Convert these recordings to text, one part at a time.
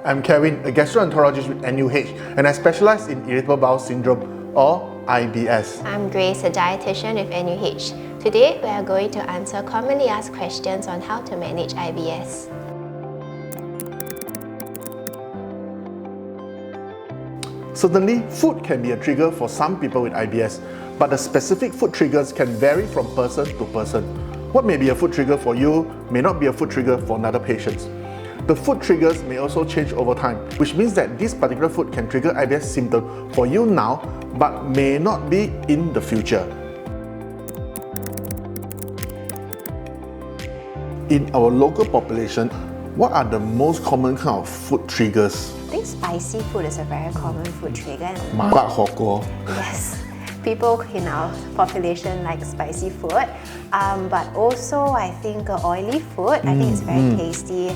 I'm Kewin, a gastroenterologist with NUH, and I specialize in Irritable Bowel Syndrome or IBS. I'm Grace, a dietitian with NUH. Today, we are going to answer commonly asked questions on how to manage IBS. Certainly, food can be a trigger for some people with IBS, but the specific food triggers can vary from person to person. What may be a food trigger for you may not be a food trigger for another patient. The food triggers may also change over time, which means that this particular food can trigger IBS symptom for you now, but may not be in the future. In our local population, what are the most common kind of food triggers? I think spicy food is a very common food trigger. Yes, people in our population like spicy food, but also I think oily food. I think it's very tasty,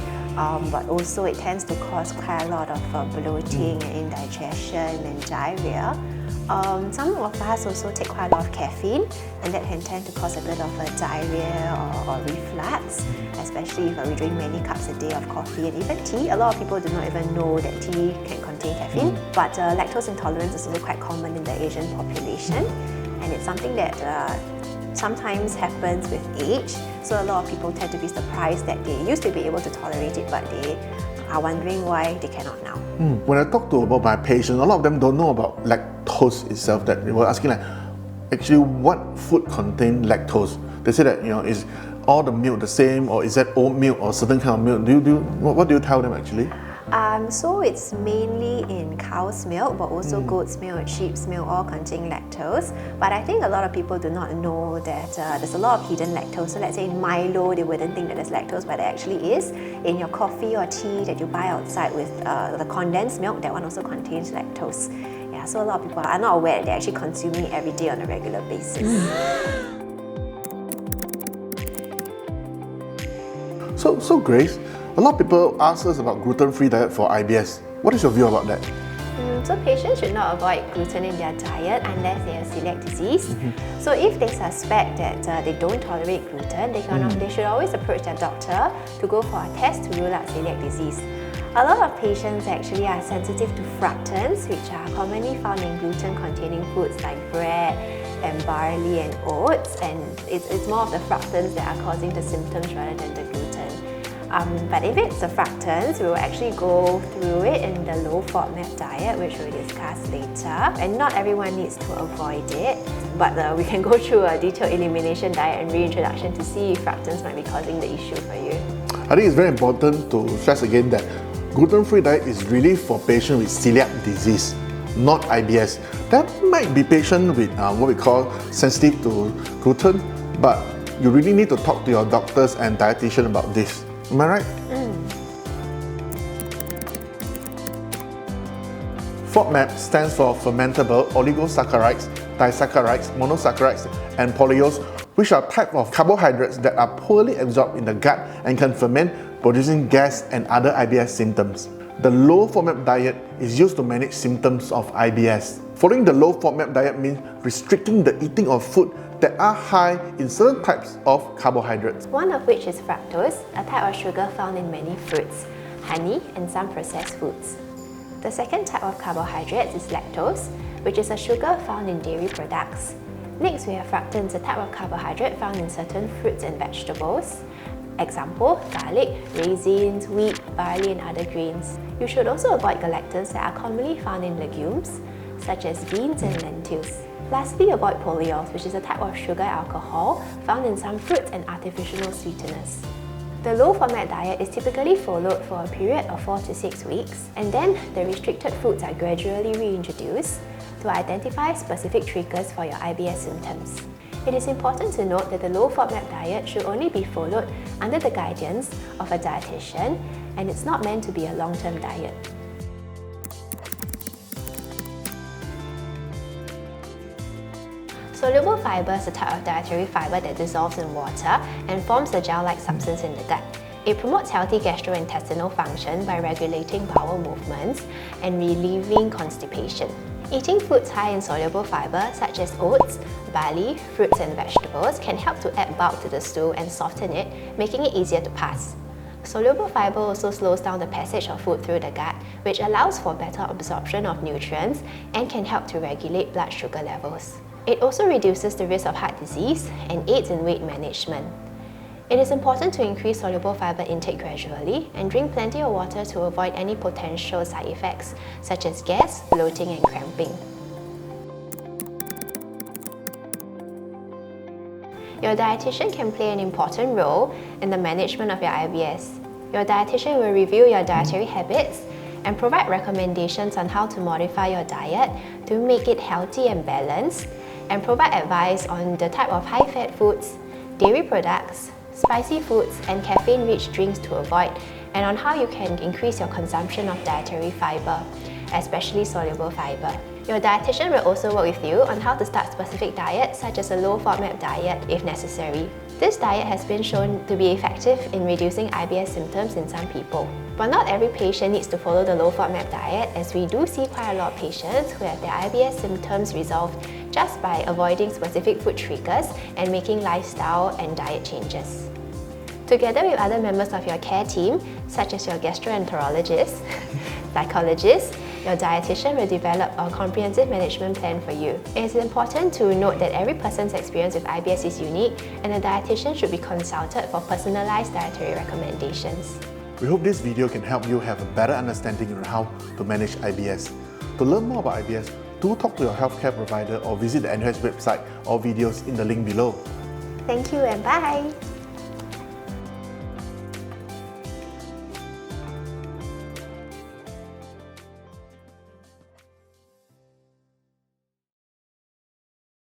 but also it tends to cause quite a lot of bloating and indigestion and diarrhea. Some of us also take quite a lot of caffeine, and that can tend to cause a bit of diarrhea or reflux, especially if we drink many cups a day of coffee and even tea. A lot of people do not even know that tea can contain caffeine, but lactose intolerance is also quite common in the Asian population, and it's something that sometimes happens with age. So a lot of people tend to be surprised that they used to be able to tolerate it, but they are wondering why they cannot now. When I talk about my patients, a lot of them don't know about lactose itself. That they were asking actually what food contain lactose? They say that is all the milk the same, or is that oat milk or certain kind of milk? What do you tell them actually? So it's mainly in cow's milk, but also goat's milk, sheep's milk, all contain lactose. But I think a lot of people do not know that there's a lot of hidden lactose. So let's say in Milo, they wouldn't think that there's lactose, but there actually is. In your coffee or tea that you buy outside with the condensed milk, that one also contains lactose. Yeah, so a lot of people are not aware that they're actually consuming it every day on a regular basis. So Grace, a lot of people ask us about gluten-free diet for IBS. What is your view about that? So patients should not avoid gluten in their diet unless they have celiac disease. So if they suspect that they don't tolerate gluten, they should always approach their doctor to go for a test to rule out celiac disease. A lot of patients actually are sensitive to fructans, which are commonly found in gluten-containing foods like bread and barley and oats, and it's more of the fructans that are causing the symptoms rather than the gluten. But if it's the fructans, we will actually go through it in the low FODMAP diet, which we'll discuss later. And not everyone needs to avoid it, but we can go through a detailed elimination diet and reintroduction to see if fructans might be causing the issue for you. I think it's very important to stress again that gluten-free diet is really for patients with celiac disease, not IBS. That might be patients with what we call sensitive to gluten, but you really need to talk to your doctors and dietitian about this. Am I right? FODMAP stands for fermentable oligosaccharides, disaccharides, monosaccharides, and polyols, which are types of carbohydrates that are poorly absorbed in the gut and can ferment, producing gas and other IBS symptoms. The low FODMAP diet is used to manage symptoms of IBS. Following the low FODMAP diet means restricting the eating of food that are high in certain types of carbohydrates. One of which is fructose, a type of sugar found in many fruits, honey, and some processed foods. The second type of carbohydrates is lactose, which is a sugar found in dairy products. Next, we have fructans, a type of carbohydrate found in certain fruits and vegetables. Example, garlic, raisins, wheat, barley, and other grains. You should also avoid galactans that are commonly found in legumes, such as beans and lentils. Lastly, avoid polyols, which is a type of sugar alcohol found in some fruits and artificial sweeteners. The low FODMAP diet is typically followed for a period of 4 to 6 weeks, and then the restricted foods are gradually reintroduced to identify specific triggers for your IBS symptoms. It is important to note that the low FODMAP diet should only be followed under the guidance of a dietitian, and it's not meant to be a long-term diet. Soluble fiber is a type of dietary fiber that dissolves in water and forms a gel-like substance in the gut. It promotes healthy gastrointestinal function by regulating bowel movements and relieving constipation. Eating foods high in soluble fiber, such as oats, barley, fruits and vegetables, can help to add bulk to the stool and soften it, making it easier to pass. Soluble fiber also slows down the passage of food through the gut, which allows for better absorption of nutrients and can help to regulate blood sugar levels. It also reduces the risk of heart disease and aids in weight management. It is important to increase soluble fiber intake gradually and drink plenty of water to avoid any potential side effects such as gas, bloating and cramping. Your dietitian can play an important role in the management of your IBS. Your dietitian will review your dietary habits and provide recommendations on how to modify your diet to make it healthy and balanced, and provide advice on the type of high-fat foods, dairy products, spicy foods and caffeine-rich drinks to avoid, and on how you can increase your consumption of dietary fiber, especially soluble fiber. Your dietitian will also work with you on how to start specific diets such as a low FODMAP diet if necessary. This diet has been shown to be effective in reducing IBS symptoms in some people. But not every patient needs to follow the low FODMAP diet, as we do see quite a lot of patients who have their IBS symptoms resolved just by avoiding specific food triggers and making lifestyle and diet changes. Together with other members of your care team, such as your gastroenterologist, psychologist, your dietitian will develop a comprehensive management plan for you. It is important to note that every person's experience with IBS is unique, and a dietitian should be consulted for personalized dietary recommendations. We hope this video can help you have a better understanding on how to manage IBS. To learn more about IBS, do talk to your healthcare provider or visit the NUS website or videos in the link below. Thank you and bye!